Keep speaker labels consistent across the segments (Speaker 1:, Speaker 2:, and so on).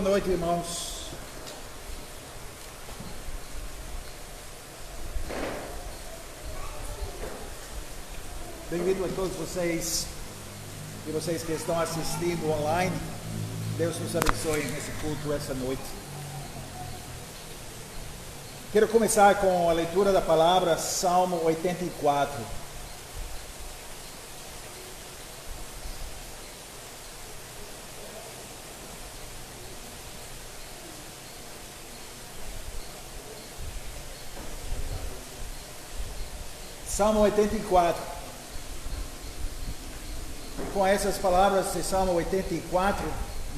Speaker 1: boa noite, irmãos. Bem-vindo a todos vocês e vocês que estão assistindo online. Deus nos abençoe nesse culto essa noite. Quero começar com a leitura da palavra, Salmo 84. Salmo 84. Com essas palavras de Salmo 84,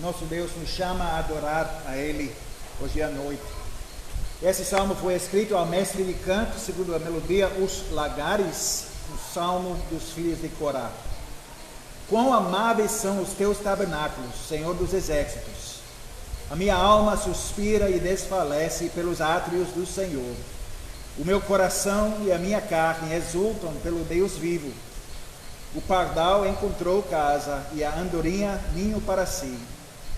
Speaker 1: nosso Deus nos chama a adorar a Ele hoje à noite. Esse salmo foi escrito ao mestre de canto, segundo a melodia Os Lagares, o salmo dos filhos de Corá. Quão amáveis são os teus tabernáculos, Senhor dos exércitos! A minha alma suspira e desfalece pelos átrios do Senhor. O meu coração e a minha carne exultam pelo Deus vivo. O pardal encontrou casa e a andorinha ninho para si,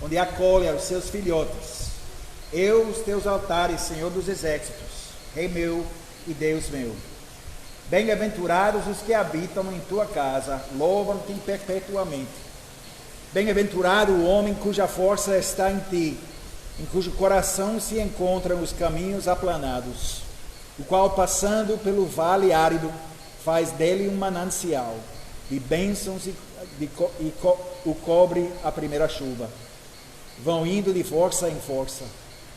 Speaker 1: onde acolhe os seus filhotes. Eu, os teus altares, Senhor dos exércitos, Rei meu e Deus meu. Bem-aventurados os que habitam em tua casa, louvam-te perpetuamente. Bem-aventurado o homem cuja força está em ti, em cujo coração se encontram os caminhos aplanados, o qual, passando pelo vale árido, faz dele um manancial de bênçãos e o cobre a primeira chuva. Vão indo de força em força,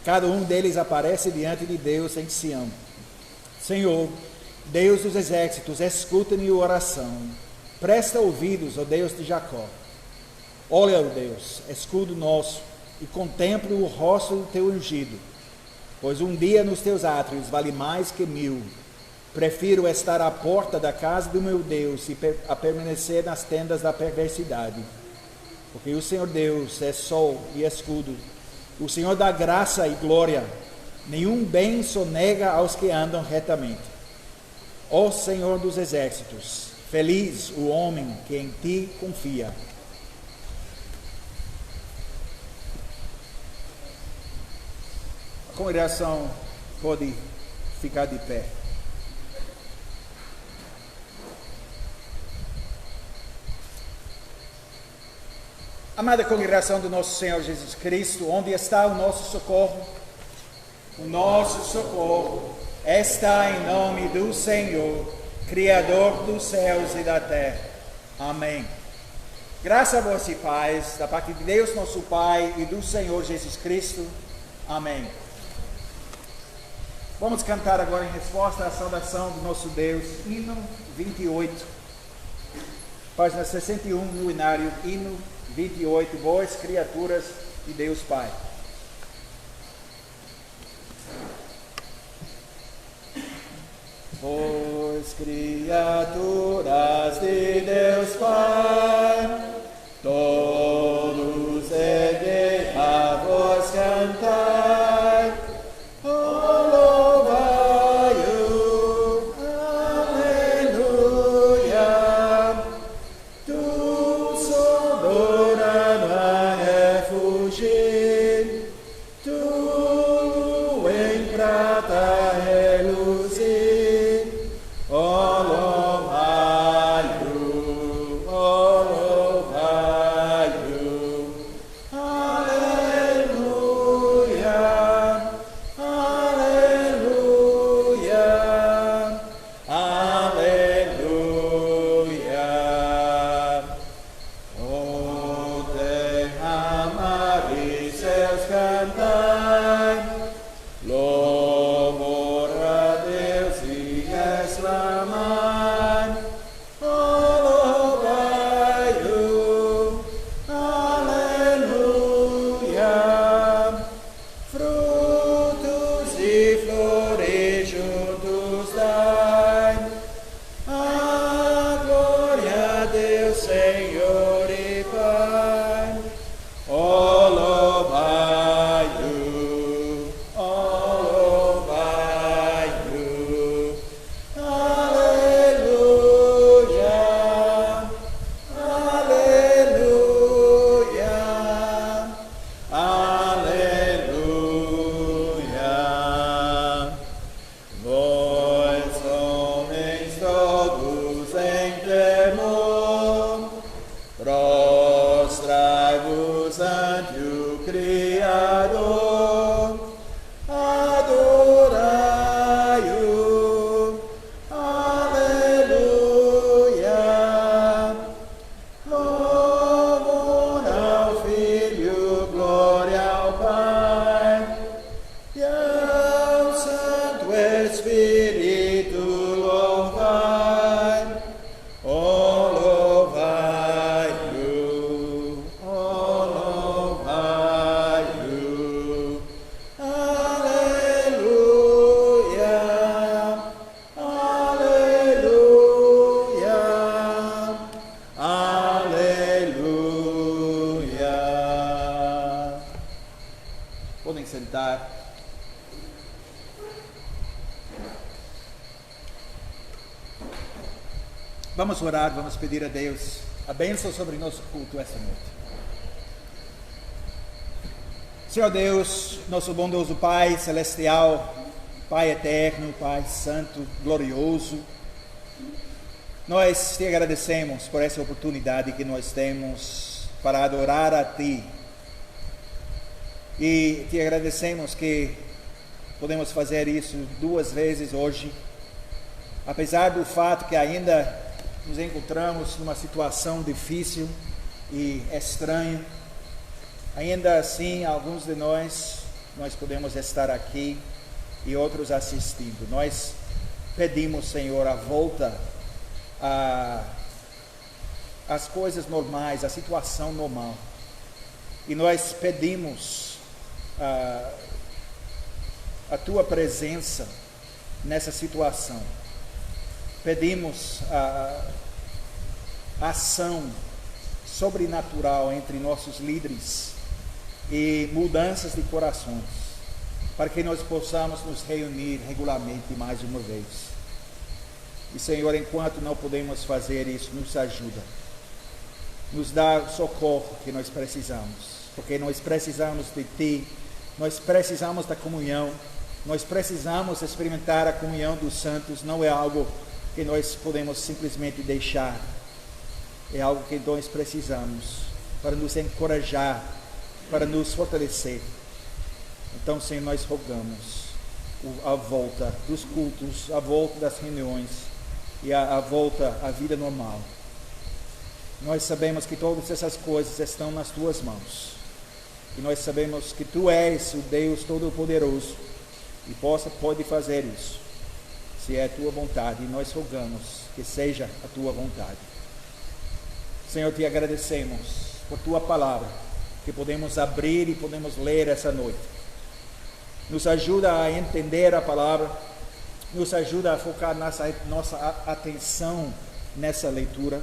Speaker 1: cada um deles aparece diante de Deus em Sião. Senhor, Deus dos exércitos, escuta-me a oração. Presta ouvidos, ó Deus de Jacó. Olha, ó Deus, escudo nosso, e contemple o rosto do teu ungido. Pois um dia nos teus átrios vale mais que 1000. Prefiro estar à porta da casa do meu Deus e a permanecer nas tendas da perversidade. Porque o Senhor Deus é sol e escudo. O Senhor dá graça e glória. Nenhum bem sonega aos que andam retamente. Ó Senhor dos exércitos, feliz o homem que em ti confia. A congregação pode ficar de pé. Amada congregação do nosso Senhor Jesus Cristo, onde está o nosso socorro? O nosso socorro está em nome do Senhor, Criador dos céus e da terra. Amém. Graça a vós e paz, da parte de Deus nosso Pai e do Senhor Jesus Cristo. Amém. Vamos cantar agora em resposta à saudação do nosso Deus, hino 28, página 61 no inário, hino 28, vós criaturas de Deus Pai. Vós criaturas de Deus Pai, todos erguei a vós cantar.
Speaker 2: Prata reluzir, oh,
Speaker 1: Podem sentar. Vamos orar, vamos pedir a Deus a bênção sobre nosso culto essa noite. Senhor Deus, nosso bondoso Pai celestial, Pai eterno, Pai santo, glorioso, nós te agradecemos por essa oportunidade que nós temos para adorar a Ti. E te agradecemos que podemos fazer isso 2 vezes hoje, apesar do fato que ainda nos encontramos numa situação difícil e estranha. Ainda assim, alguns de nós podemos estar aqui e outros assistindo. Nós pedimos, Senhor, a volta às coisas normais, à situação normal. E nós pedimos a Tua presença nessa situação. Pedimos a ação sobrenatural entre nossos líderes e mudanças de corações, para que nós possamos nos reunir regularmente mais uma vez. E, Senhor, enquanto não podemos fazer isso, nos ajuda, nos dá o socorro que nós precisamos, porque nós precisamos de Ti, nós precisamos da comunhão, nós precisamos experimentar a comunhão dos santos. Não é algo que nós podemos simplesmente deixar, é algo que nós precisamos para nos encorajar, para nos fortalecer. Então, Senhor, nós rogamos a volta dos cultos, a volta das reuniões e a volta à vida normal. Nós sabemos que todas essas coisas estão nas Tuas mãos, e nós sabemos que Tu és o Deus Todo-Poderoso e pode fazer isso, se é a Tua vontade, e nós rogamos que seja a Tua vontade. Senhor, te agradecemos por Tua palavra, que podemos abrir e podemos ler essa noite. Nos ajuda a entender a palavra, nos ajuda a focar nossa atenção nessa leitura,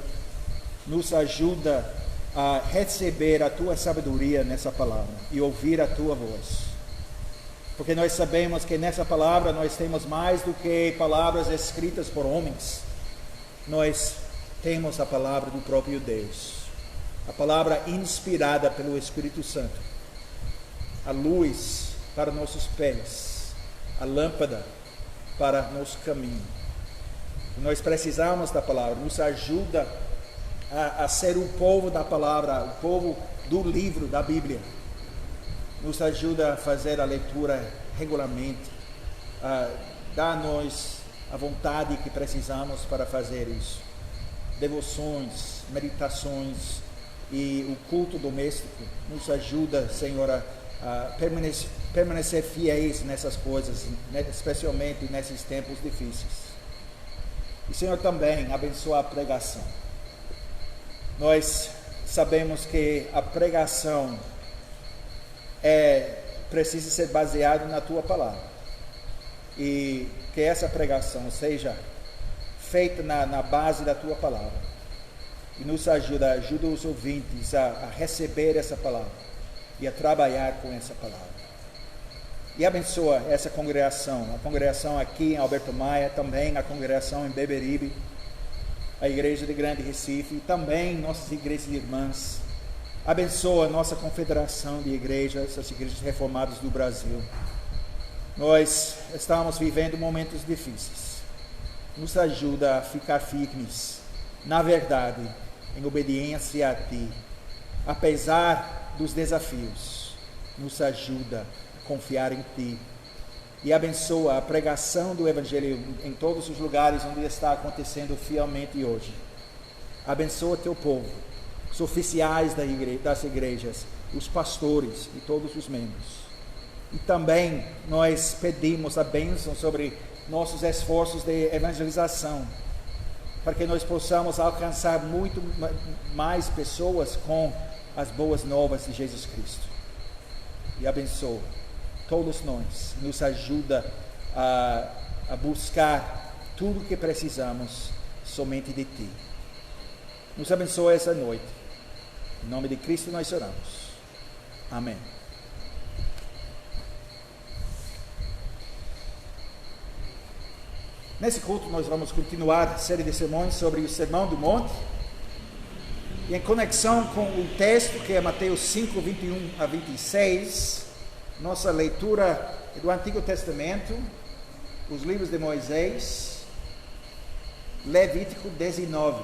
Speaker 1: nos ajuda a receber a Tua sabedoria nessa palavra e ouvir a Tua voz. Porque nós sabemos que nessa palavra nós temos mais do que palavras escritas por homens. Nós temos a palavra do próprio Deus, a palavra inspirada pelo Espírito Santo, a luz para nossos pés, a lâmpada para nosso caminho. Nós precisamos da palavra, nos ajuda a ser o povo da palavra, o povo do livro da Bíblia. Nos ajuda a fazer a leitura regularmente, dá-nos a vontade que precisamos para fazer isso. Devoções, meditações e o culto doméstico nos ajuda, Senhor, a permanecer fiéis nessas coisas, especialmente nesses tempos difíceis. E, Senhor, também abençoa a pregação. Nós sabemos que a pregação precisa ser baseada na Tua palavra, e que essa pregação seja feita na base da Tua palavra, e nos ajuda os ouvintes a receber essa palavra e a trabalhar com essa palavra. E abençoa essa congregação, a congregação aqui em Alberto Maia, também a congregação em Beberibe, a igreja de Grande Recife, e também nossas igrejas irmãs. Abençoa a nossa confederação de igrejas, as igrejas reformadas do Brasil. Nós estamos vivendo momentos difíceis. Nos ajuda a ficar firmes na verdade, em obediência a Ti. Apesar dos desafios, nos ajuda a confiar em Ti. E abençoa a pregação do Evangelho em todos os lugares onde está acontecendo fielmente hoje. Abençoa Teu povo, os oficiais das igrejas, os pastores e todos os membros. E também nós pedimos a bênção sobre nossos esforços de evangelização, para que nós possamos alcançar muito mais pessoas com as boas novas de Jesus Cristo. E abençoa todos nós, nos ajuda a buscar tudo o que precisamos somente de Ti. Nos abençoa essa noite. Em nome de Cristo nós oramos. Amém. Nesse culto nós vamos continuar a série de sermões sobre o Sermão do Monte. E em conexão com o texto que é Mateus 5, 21 a 26, nossa leitura do Antigo Testamento, os livros de Moisés, Levítico 19.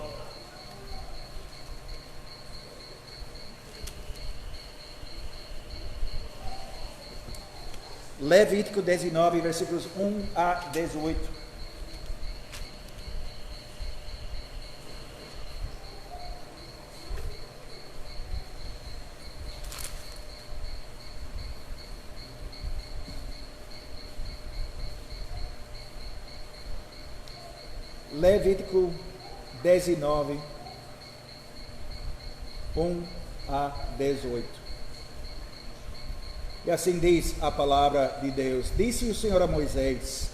Speaker 1: Levítico 19, versículos 1 a 18. Levítico 19, 1 a 18. E assim diz a palavra de Deus. Disse o Senhor a Moisés: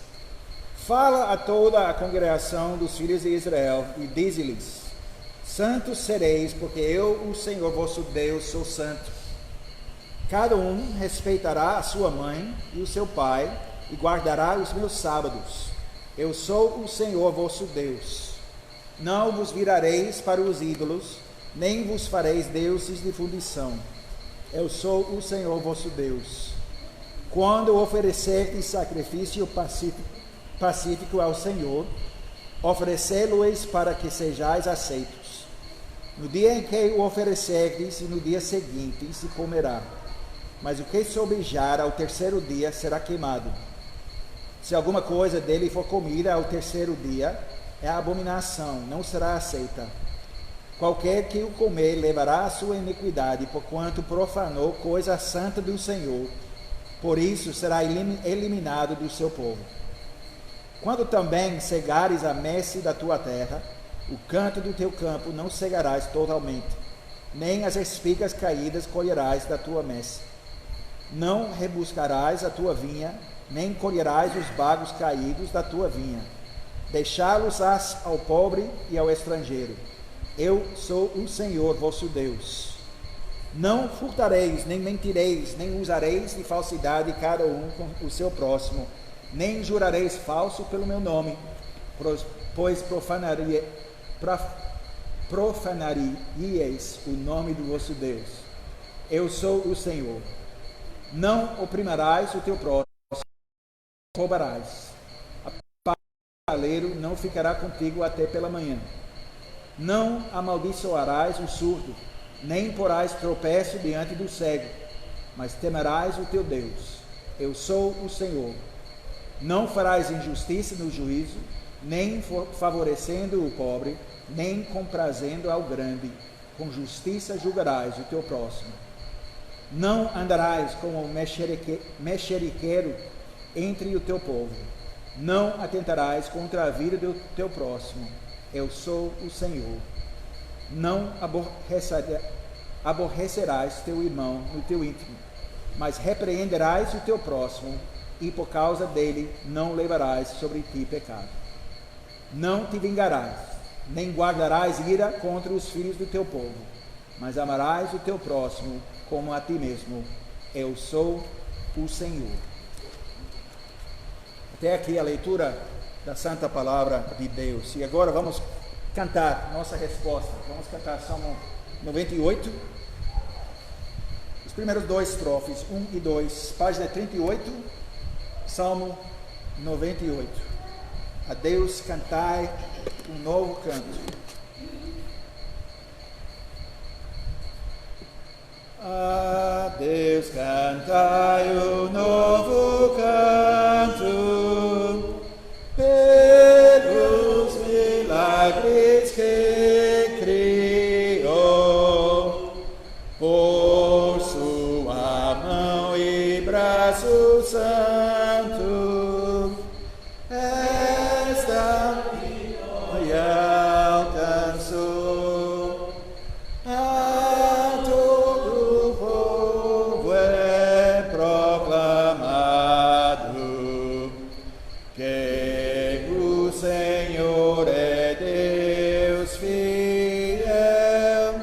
Speaker 1: fala a toda a congregação dos filhos de Israel e dize-lhes: santos sereis, porque eu, o Senhor vosso Deus, sou santo. Cada um respeitará a sua mãe e o seu pai e guardará os meus sábados. Eu sou o Senhor vosso Deus. Não vos virareis para os ídolos, nem vos fareis deuses de fundição. Eu sou o Senhor vosso Deus. Quando oferecerdes sacrifício pacífico ao Senhor, oferecê-lo-eis para que sejais aceitos. No dia em que o oferecerdes, e no dia seguinte se comerá. Mas o que sobejar ao terceiro dia será queimado. Se alguma coisa dele for comida ao terceiro dia, é abominação, não será aceita. Qualquer que o comer levará a sua iniquidade, porquanto profanou coisa santa do Senhor. Por isso será eliminado do seu povo. Quando também cegares a messe da tua terra, o canto do teu campo não cegarás totalmente, nem as espigas caídas colherás da tua messe. Não rebuscarás a tua vinha, nem colherás os bagos caídos da tua vinha. Deixá-los-ás ao pobre e ao estrangeiro. Eu sou o Senhor vosso Deus. Não furtareis, nem mentireis, nem usareis de falsidade cada um com o seu próximo, nem jurareis falso pelo meu nome, pois profanarieis o nome do vosso Deus. Eu sou o Senhor. Não oprimirás o teu próximo, roubarás. A paleiro não ficará contigo até pela manhã. Não amaldiçoarás o surdo, nem porás tropeço diante do cego, mas temerás o teu Deus. Eu sou o Senhor. Não farás injustiça no juízo, nem favorecendo o pobre, nem comprazendo ao grande. Com justiça julgarás o teu próximo. Não andarás como o mexeriqueiro entre o teu povo. Não atentarás contra a vida do teu próximo. Eu sou o Senhor. Não aborrecerás teu irmão no teu íntimo, mas repreenderás o teu próximo, e por causa dele não levarás sobre ti pecado. Não te vingarás, nem guardarás ira contra os filhos do teu povo, mas amarás o teu próximo como a ti mesmo. Eu sou o Senhor. Até aqui a leitura da Santa Palavra de Deus. E agora vamos cantar nossa resposta. Vamos cantar Salmo 98. Os primeiros dois estrofes, 1 e 2. Página 38, Salmo 98. A Deus cantai um novo canto. A Deus cantai um novo canto, pelos milagres que criou, por sua mão e braço santo, esta vitória alcançou. A todo o povo é proclamado que o Senhor é Deus fiel,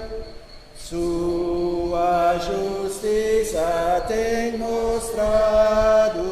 Speaker 1: sua justiça tem mostrado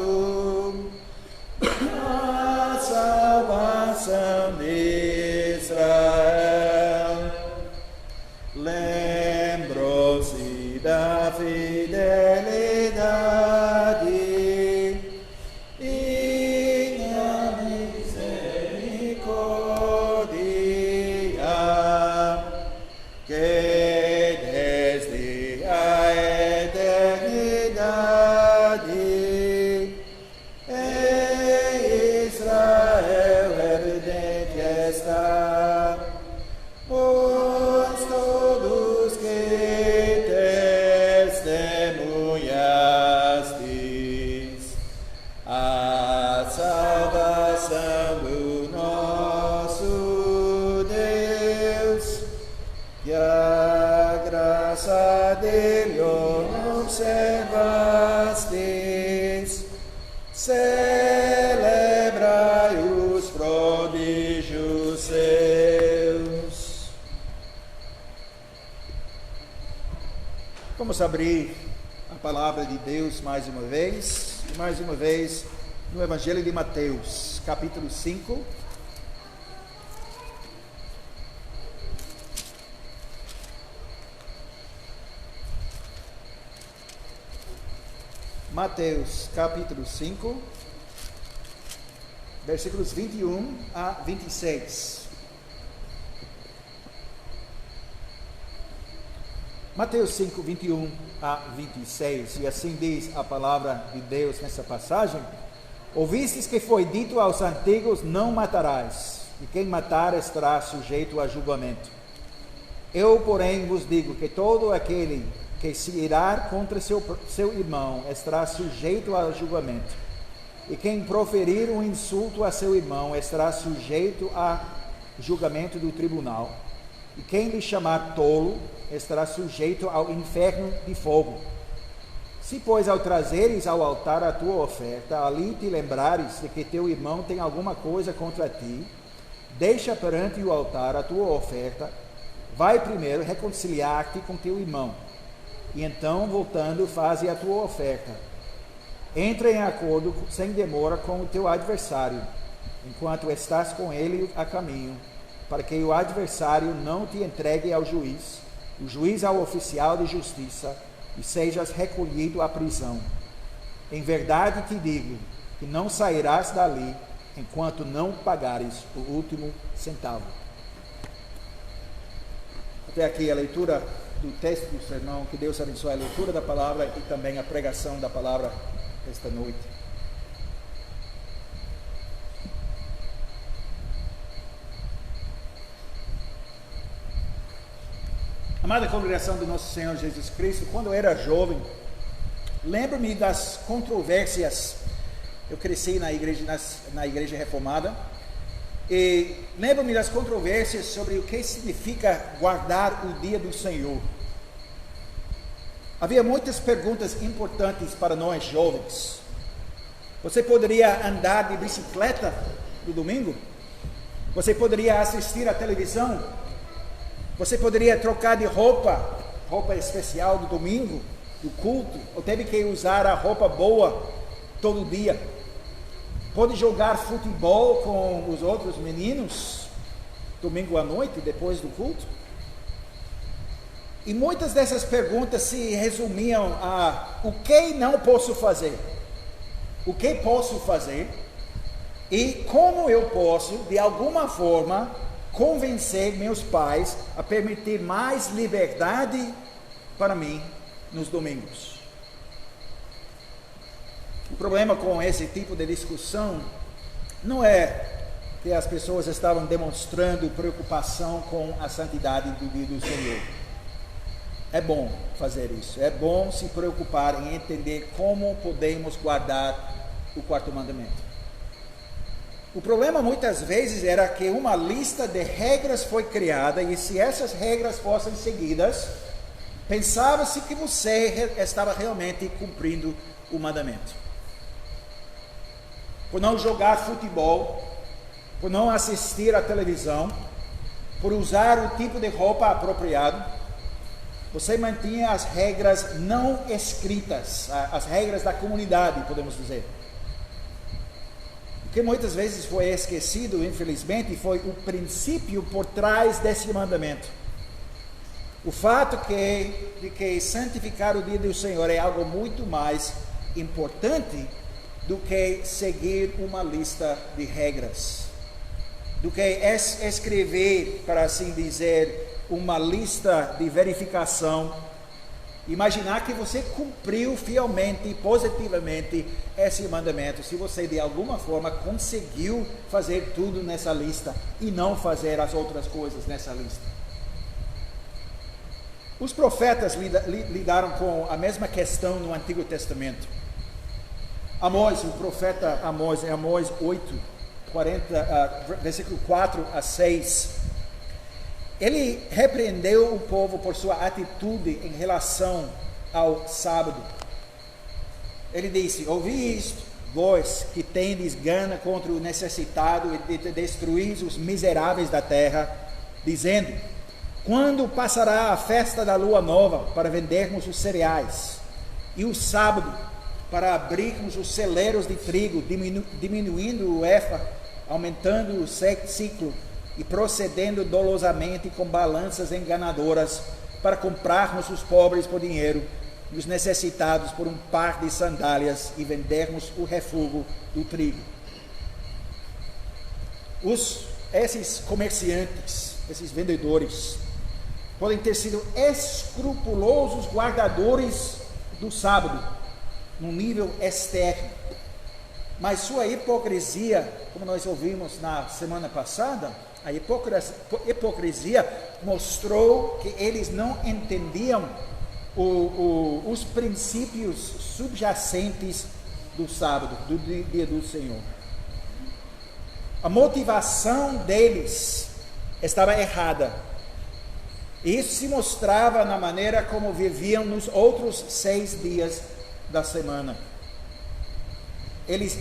Speaker 1: a salvação do nosso Deus, e a graça dele observastes, celebrai os prodígios seus. Vamos abrir a palavra de Deus mais uma vez no Evangelho de Mateus, capítulo 5. Mateus, capítulo 5, versículos 21 a 26. Mateus 5, 21 a 26, e assim diz a palavra de Deus nessa passagem: ouvistes que foi dito aos antigos, não matarás, e quem matar estará sujeito a julgamento. Eu, porém, vos digo que todo aquele que se irar contra seu irmão estará sujeito a julgamento, e quem proferir um insulto a seu irmão estará sujeito a julgamento do tribunal, e quem lhe chamar tolo estará sujeito ao inferno de fogo. Se, pois, ao trazeres ao altar a tua oferta, ali te lembrares de que teu irmão tem alguma coisa contra ti, deixa perante o altar a tua oferta, vai primeiro reconciliar-te com teu irmão, e então, voltando, faze a tua oferta. Entra em acordo sem demora com o teu adversário, enquanto estás com ele a caminho, para que o adversário não te entregue ao juiz, o juiz ao oficial de justiça, e sejas recolhido à prisão. Em verdade te digo que não sairás dali enquanto não pagares o último centavo. Até aqui a leitura do texto do sermão. Que Deus abençoe a leitura da palavra e também a pregação da palavra esta noite. Amada congregação do nosso Senhor Jesus Cristo, quando eu era jovem, lembro-me das controvérsias. Eu cresci na igreja reformada, e lembro-me das controvérsias sobre o que significa guardar o dia do Senhor. Havia muitas perguntas importantes para nós jovens. Você poderia andar de bicicleta no domingo? Você poderia assistir à televisão? Você poderia trocar de roupa especial do domingo, do culto? Ou teve que usar a roupa boa todo dia? Pode jogar futebol com os outros meninos domingo à noite, depois do culto? E muitas dessas perguntas se resumiam a: o que não posso fazer? O que posso fazer? E como eu posso, de alguma forma, convencer meus pais a permitir mais liberdade para mim nos domingos? O problema com esse tipo de discussão não é que as pessoas estavam demonstrando preocupação com a santidade do dia do Senhor. É bom fazer isso, é bom se preocupar em entender como podemos guardar o quarto mandamento. O problema muitas vezes era que uma lista de regras foi criada, e se essas regras fossem seguidas, pensava-se que você estava realmente cumprindo o mandamento. Por não jogar futebol, por não assistir à televisão, por usar o tipo de roupa apropriado, você mantinha as regras não escritas, as regras da comunidade, podemos dizer. O que muitas vezes foi esquecido, infelizmente, foi o princípio por trás desse mandamento. O fato de que santificar o dia do Senhor é algo muito mais importante do que seguir uma lista de regras, do que escrever, para assim dizer, uma lista de verificação, imaginar que você cumpriu fielmente e positivamente esse mandamento, se você de alguma forma conseguiu fazer tudo nessa lista e não fazer as outras coisas nessa lista. Os profetas lidaram com a mesma questão no Antigo Testamento. Amós, o profeta Amós, em Amós 8, versículo 4 a 6, ele repreendeu o povo por sua atitude em relação ao sábado. Ele disse: ouvi isto, vós que tendes gana contra o necessitado e destruís os miseráveis da terra, dizendo: quando passará a festa da lua nova para vendermos os cereais, e o sábado para abrirmos os celeiros de trigo, diminuindo o efa, aumentando o ciclo, e procedendo dolosamente com balanças enganadoras, para comprarmos os pobres por dinheiro, e os necessitados por um par de sandálias, e vendermos o refúgio do trigo. Esses comerciantes, esses vendedores, podem ter sido escrupulosos guardadores do sábado, no nível externo, mas sua hipocrisia, como nós ouvimos na semana passada, a hipocrisia mostrou que eles não entendiam os princípios subjacentes do sábado, do dia do Senhor. A motivação deles estava errada. Isso se mostrava na maneira como viviam nos outros 6 dias da semana. Eles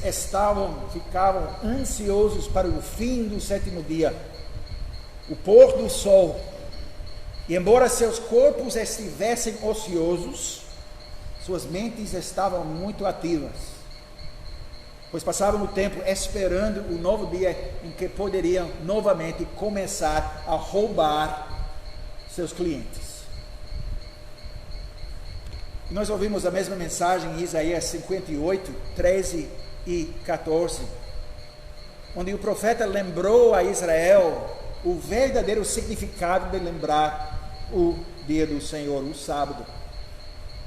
Speaker 1: ficavam ansiosos para o fim do 7º dia, o pôr do sol. E embora seus corpos estivessem ociosos, suas mentes estavam muito ativas, pois passavam o tempo esperando o novo dia em que poderiam novamente começar a roubar seus clientes. Nós ouvimos a mesma mensagem em Isaías 58, 13 e 14, onde o profeta lembrou a Israel o verdadeiro significado de lembrar o dia do Senhor, o sábado.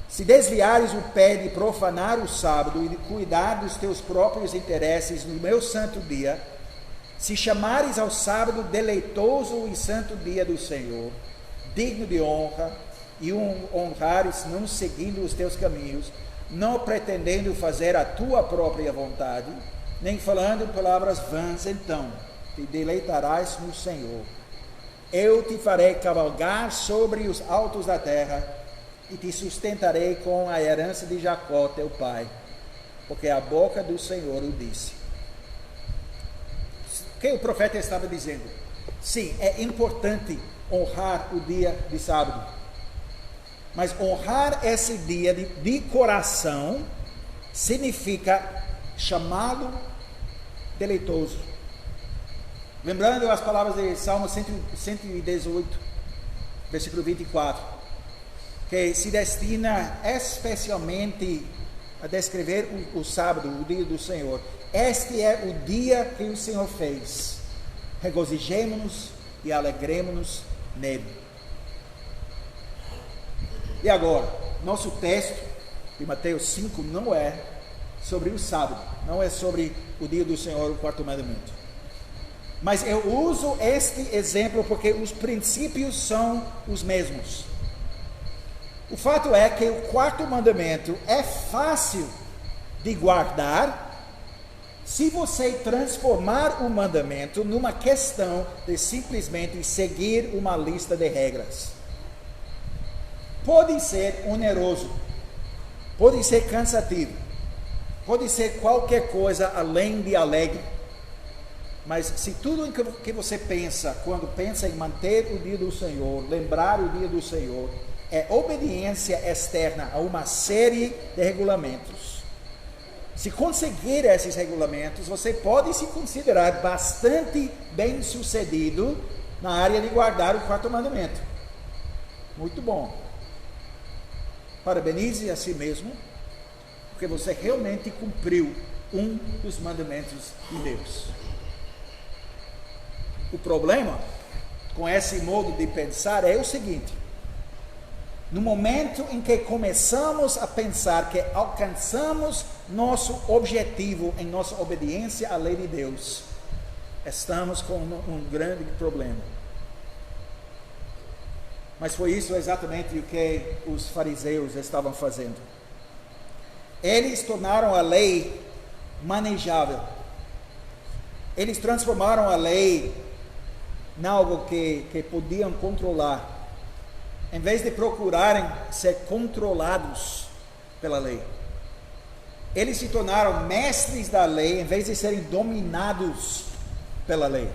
Speaker 1: Se desviares o pé de profanar o sábado e de cuidar dos teus próprios interesses no meu santo dia, se chamares ao sábado deleitoso e santo dia do Senhor, digno de honra, e honrares não seguindo os teus caminhos, não pretendendo fazer a tua própria vontade, nem falando palavras vãs, então te deleitarás no Senhor. Eu te farei cavalgar sobre os altos da terra, e te sustentarei com a herança de Jacó, teu pai, porque a boca do Senhor o disse. O que o profeta estava dizendo? Sim, é importante honrar o dia de sábado, mas honrar esse dia de coração significa chamá-lo deleitoso. Lembrando as palavras de Salmo 118, versículo 24, que se destina especialmente a descrever o sábado, o dia do Senhor. Este é o dia que o Senhor fez. Regozijemo-nos e alegremo-nos nele. E agora, nosso texto de Mateus 5 não é sobre o sábado, não é sobre o dia do Senhor, o 4º mandamento. Mas eu uso este exemplo porque os princípios são os mesmos. O fato é que o 4º mandamento é fácil de guardar se você transformar o mandamento numa questão de simplesmente seguir uma lista de regras. Pode ser oneroso, pode ser cansativo, pode ser qualquer coisa além de alegre, mas se tudo que você pensa, quando pensa em manter o dia do Senhor, lembrar o dia do Senhor, é obediência externa a uma série de regulamentos, se conseguir esses regulamentos, você pode se considerar bastante bem sucedido na área de guardar o 4º mandamento. Muito bom. Parabenize a si mesmo, porque você realmente cumpriu um dos mandamentos de Deus. O problema com esse modo de pensar é o seguinte: no momento em que começamos a pensar que alcançamos nosso objetivo em nossa obediência à lei de Deus, estamos com um grande problema. Mas foi isso exatamente o que os fariseus estavam fazendo. Eles tornaram a lei manejável. Eles transformaram a lei em algo que podiam controlar, em vez de procurarem ser controlados pela lei. Eles se tornaram mestres da lei, em vez de serem dominados pela lei.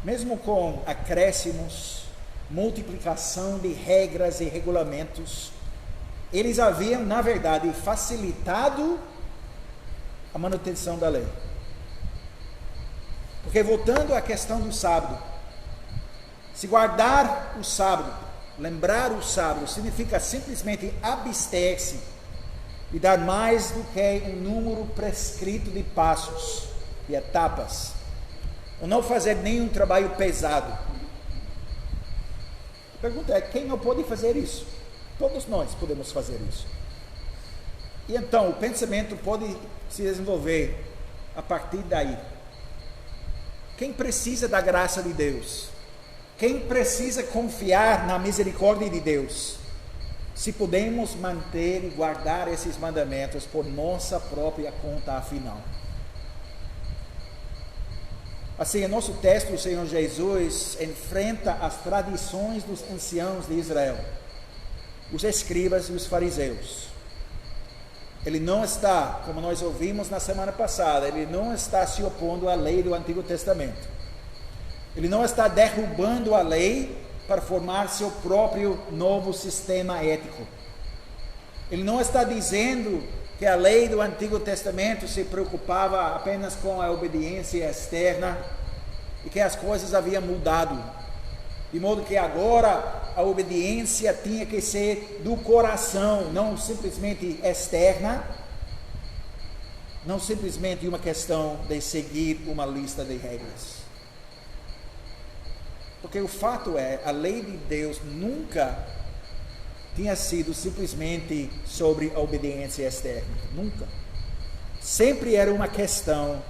Speaker 1: Mesmo com acréscimos, multiplicação de regras e regulamentos, eles haviam, na verdade, facilitado a manutenção da lei. Porque, voltando à questão do sábado, se guardar o sábado, lembrar o sábado, significa simplesmente abster-se e dar mais do que um número prescrito de passos e etapas, ou não fazer nenhum trabalho pesado. A pergunta é: quem não pode fazer isso? Todos nós podemos fazer isso. E então o pensamento pode se desenvolver a partir daí. Quem precisa da graça de Deus? Quem precisa confiar na misericórdia de Deus? Se podemos manter e guardar esses mandamentos por nossa própria conta, afinal. Assim, em nosso texto, o Senhor Jesus enfrenta as tradições dos anciãos de Israel, os escribas e os fariseus. Ele não está, como nós ouvimos na semana passada, ele não está se opondo à lei do Antigo Testamento. Ele não está derrubando a lei para formar seu próprio novo sistema ético. Ele não está dizendo que a lei do Antigo Testamento se preocupava apenas com a obediência externa e que as coisas haviam mudado, de modo que agora a obediência tinha que ser do coração, não simplesmente externa, não simplesmente uma questão de seguir uma lista de regras. Porque o fato é, a lei de Deus nunca tinha sido simplesmente sobre a obediência externa, nunca. Sempre era uma questão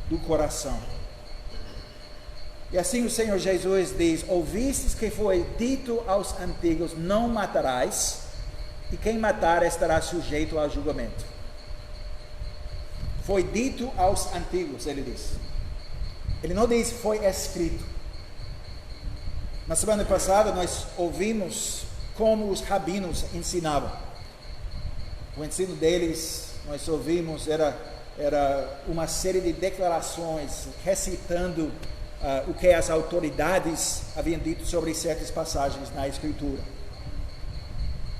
Speaker 1: do coração. E assim o Senhor Jesus diz: ouvistes que foi dito aos antigos, não matarás, e quem matar estará sujeito ao julgamento. Foi dito aos antigos, ele diz. Ele não diz foi escrito. Na semana passada nós ouvimos como os rabinos ensinavam. O ensino deles, nós ouvimos, era uma série de declarações recitando o que as autoridades haviam dito sobre certas passagens na Escritura.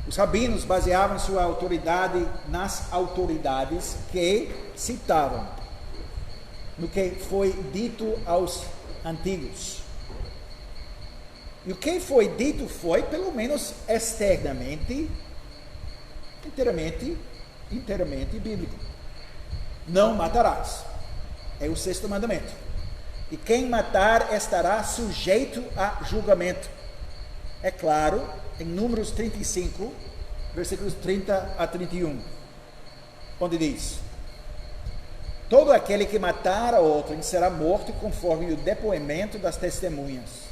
Speaker 1: Os rabinos baseavam sua autoridade nas autoridades que citavam, no que foi dito aos antigos. E o que foi dito foi, pelo menos externamente, inteiramente bíblico. Não matarás. É o 6º mandamento. E quem matar estará sujeito a julgamento. É claro, em Números 35, versículos 30 a 31, onde diz: todo aquele que matar a outro será morto conforme o depoimento das testemunhas.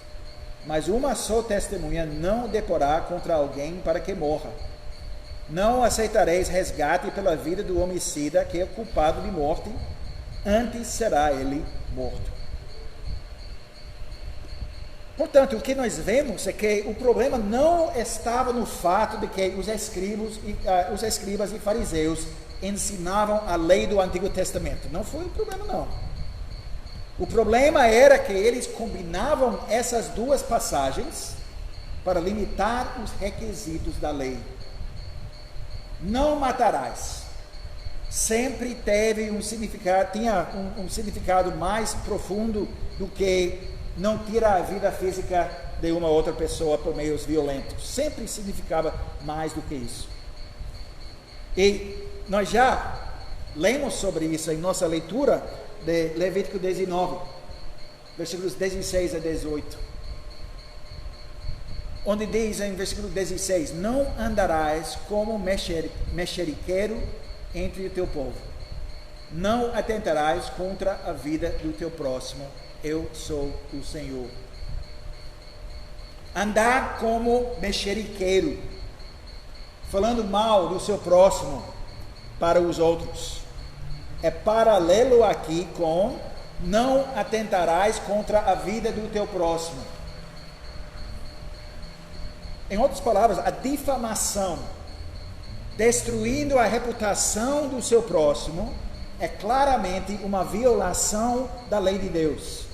Speaker 1: Mas uma só testemunha não deporá contra alguém para que morra. Não aceitareis resgate pela vida do homicida que é culpado de morte, antes será ele morto. Portanto, o que nós vemos é que o problema não estava no fato de que os escribas e fariseus ensinavam a lei do Antigo Testamento. Não foi o problema, não. O problema era que eles combinavam essas duas passagens para limitar os requisitos da lei. Não matarás. Sempre teve tinha um significado mais profundo do que não tira a vida física de uma outra pessoa por meios violentos. Sempre significava mais do que isso. E nós já lemos sobre isso em nossa leitura de Levítico 19, versículos 16 a 18, onde diz em versículo 16: não andarás como mexeriqueiro entre o teu povo, não atentarás contra a vida do teu próximo, eu sou o Senhor. Andar como mexeriqueiro, falando mal do seu próximo para os outros. É paralelo aqui com não atentarás contra a vida do teu próximo. Em outras palavras, a difamação, destruindo a reputação do seu próximo, é claramente uma violação da lei de Deus.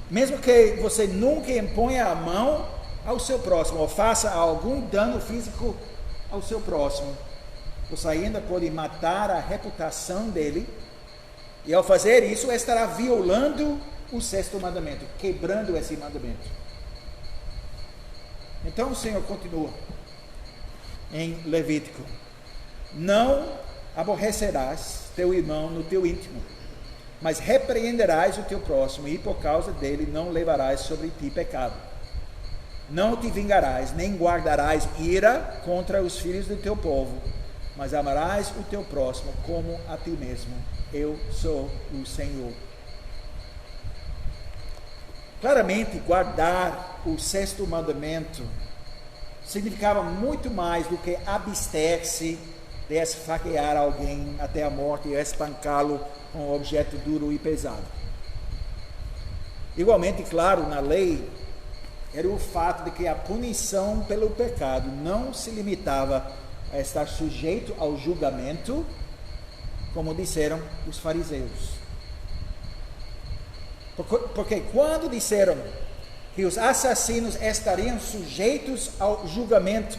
Speaker 1: Mesmo que você nunca imponha a mão ao seu próximo, ou faça algum dano físico ao seu próximo, você ainda pode matar a reputação dele, e ao fazer isso, estará violando o sexto mandamento, quebrando esse mandamento. Então o Senhor continua em Levítico: não aborrecerás teu irmão no teu íntimo, mas repreenderás o teu próximo, e por causa dele não levarás sobre ti pecado. Não te vingarás, nem guardarás ira contra os filhos do teu povo, mas amarás o teu próximo como a ti mesmo. Eu sou o Senhor. Claramente, guardar o sexto mandamento significava muito mais do que abster-se de esfaquear alguém até a morte e espancá-lo com um objeto duro e pesado. Igualmente, claro, na lei, era o fato de que a punição pelo pecado não se limitava a estar sujeito ao julgamento, como disseram os fariseus. Porque quando disseram que os assassinos estariam sujeitos ao julgamento,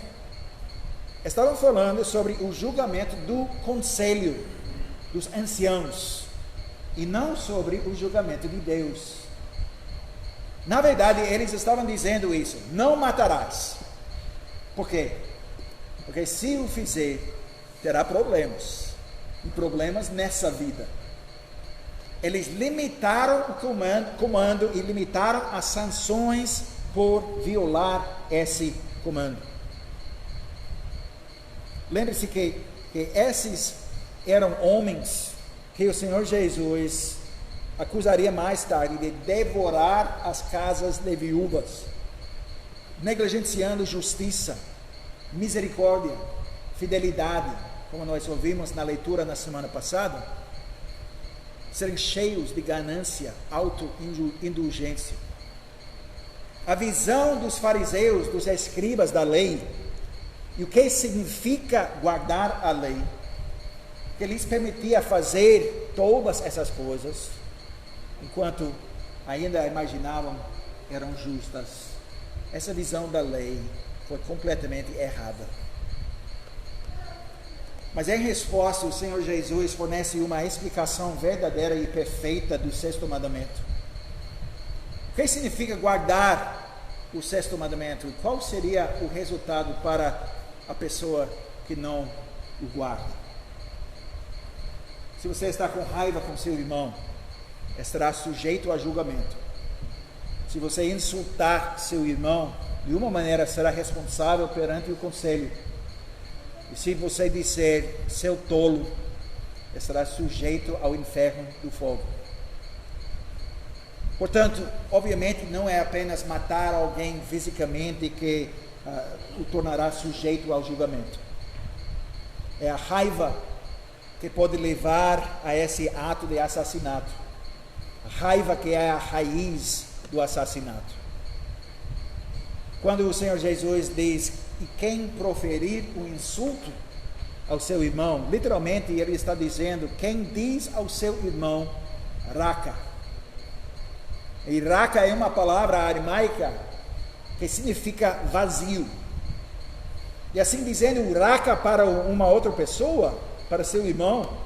Speaker 1: estavam falando sobre o julgamento do conselho dos anciãos, e não sobre o julgamento de Deus. Na verdade, eles estavam dizendo isso: não matarás. Por quê? Porque se o fizer, terá problemas, e problemas nessa vida. Eles limitaram o comando e limitaram as sanções por violar esse comando. Lembre-se que esses eram homens que o Senhor Jesus acusaria mais tarde de devorar as casas de viúvas, negligenciando justiça, misericórdia, fidelidade, como nós ouvimos na leitura na semana passada, serem cheios de ganância, autoindulgência. A visão dos fariseus, dos escribas da lei, e o que significa guardar a lei, que lhes permitia fazer todas essas coisas, enquanto ainda imaginavam eram justas. Essa visão da lei foi completamente errada. Mas em resposta, o Senhor Jesus fornece uma explicação verdadeira e perfeita do sexto mandamento. O que significa guardar o sexto mandamento? Qual seria o resultado para a pessoa que não o guarda? Se você está com raiva com seu irmão, estará sujeito a julgamento. Se você insultar seu irmão, de uma maneira será responsável perante o conselho. E se você disser seu tolo, estará sujeito ao inferno do fogo. Portanto, obviamente não é apenas matar alguém fisicamente que o tornará sujeito ao julgamento. É a raiva que pode levar a esse ato de assassinato. A raiva que é a raiz do assassinato. Quando o Senhor Jesus diz: e quem proferir um insulto ao seu irmão, literalmente ele está dizendo: quem diz ao seu irmão raca. E raca é uma palavra aramaica que significa vazio. E assim dizendo raca para uma outra pessoa, para seu irmão,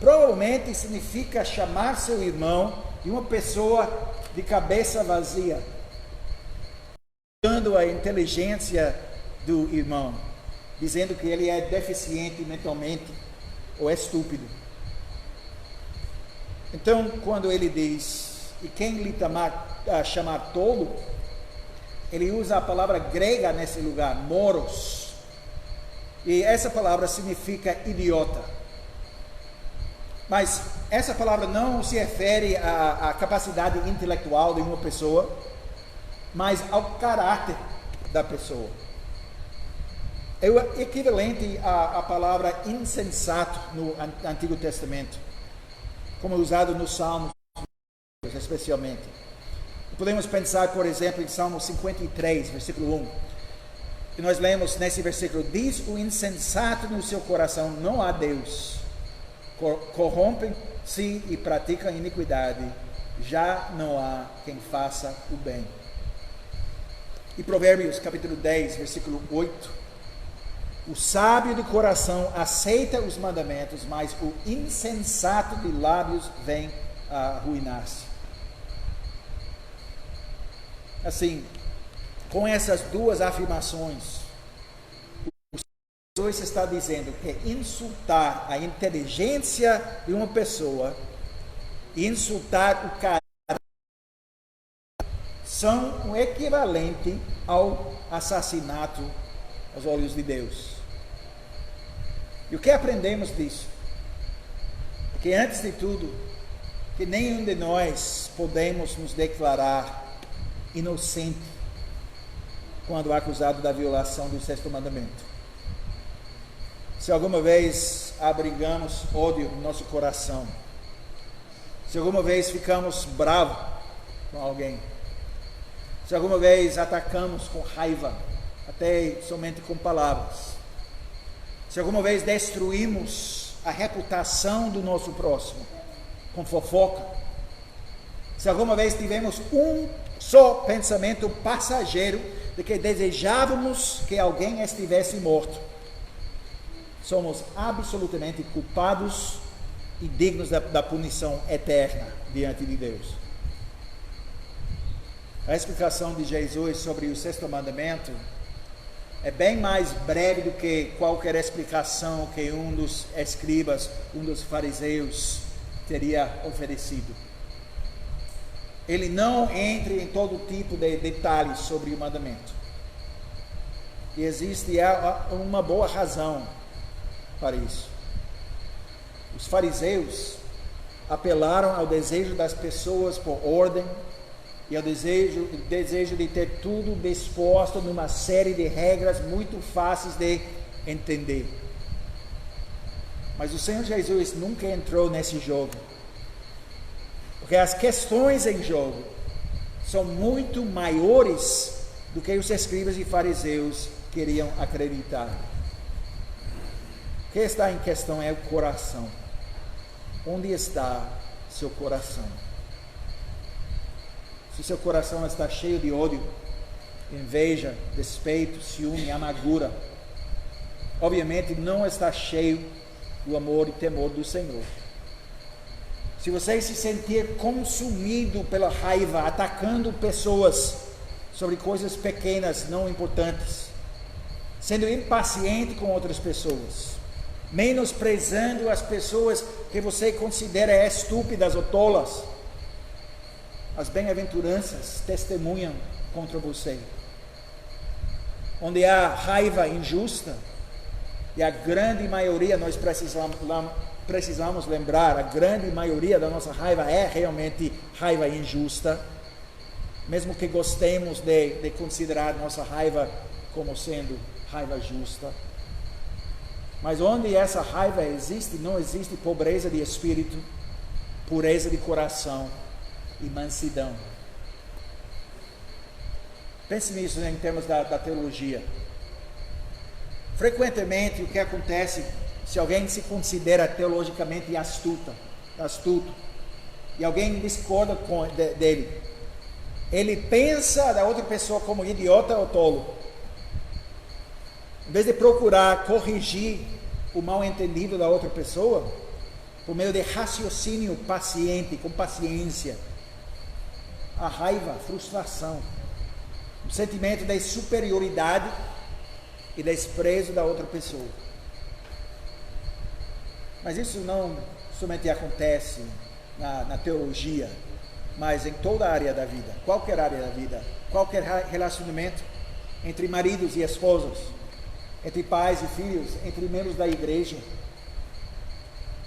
Speaker 1: provavelmente significa chamar seu irmão de uma pessoa de cabeça vazia, dando a inteligência do irmão, dizendo que ele é deficiente mentalmente ou é estúpido. Então, quando ele diz, e quem lhe chamar tolo, ele usa a palavra grega nesse lugar, moros, e essa palavra significa idiota. Mas essa palavra não se refere à capacidade intelectual de uma pessoa, mas ao caráter da pessoa. é o equivalente à palavra insensato no Antigo Testamento, como usado nos Salmos, especialmente. Podemos pensar, por exemplo, em Salmo 53, versículo 1. E nós lemos nesse versículo: diz o insensato no seu coração, não há Deus. Corrompem-se e praticam iniquidade, já não há quem faça o bem. E Provérbios capítulo 10, versículo 8. O sábio de coração aceita os mandamentos, mas o insensato de lábios vem a arruinar-se. Assim, com essas duas afirmações, Jesus está dizendo que insultar a inteligência de uma pessoa e insultar o caráter são o equivalente ao assassinato aos olhos de Deus. E o que aprendemos disso? Que antes de tudo, que nenhum de nós podemos nos declarar inocente quando acusado da violação do sexto mandamento. Se alguma vez abrigamos ódio no nosso coração, se alguma vez ficamos bravos com alguém, se alguma vez atacamos com raiva, até somente com palavras, se alguma vez destruímos a reputação do nosso próximo com fofoca, se alguma vez tivemos um só pensamento passageiro de que desejávamos que alguém estivesse morto, somos absolutamente culpados e dignos da punição eterna diante de Deus. A explicação de Jesus sobre o sexto mandamento é bem mais breve do que qualquer explicação que um dos escribas, um dos fariseus teria oferecido. Ele não entra em todo tipo de detalhes sobre o mandamento. E existe uma boa razão para isso. Os fariseus apelaram ao desejo das pessoas por ordem e ao desejo de ter tudo disposto numa série de regras muito fáceis de entender. Mas o Senhor Jesus nunca entrou nesse jogo, porque as questões em jogo são muito maiores do que os escribas e fariseus queriam acreditar. O que está em questão é o coração. Onde está seu coração? Se seu coração está cheio de ódio, inveja, despeito, ciúme, amargura, obviamente não está cheio do amor e temor do Senhor. Se você se sentir consumido pela raiva, atacando pessoas sobre coisas pequenas, não importantes, sendo impaciente com outras pessoas, menosprezando as pessoas que você considera estúpidas ou tolas, as bem-aventuranças testemunham contra você. Onde há raiva injusta, e a grande maioria, nós precisamos lembrar, a grande maioria da nossa raiva é realmente raiva injusta, mesmo que gostemos de considerar nossa raiva como sendo raiva justa. Mas onde essa raiva existe, não existe pobreza de espírito, pureza de coração e mansidão. Pense nisso em termos da teologia. Frequentemente o que acontece, se alguém se considera teologicamente astuto, e alguém discorda dele, ele pensa da outra pessoa como idiota ou tolo. Em vez de procurar corrigir o mal-entendido da outra pessoa, por meio de raciocínio paciente, com paciência, a raiva, a frustração, o sentimento de superioridade e desprezo da outra pessoa. Mas isso não somente acontece na teologia, mas em toda a área da vida, qualquer área da vida, qualquer relacionamento entre maridos e esposas, entre pais e filhos, entre membros da igreja,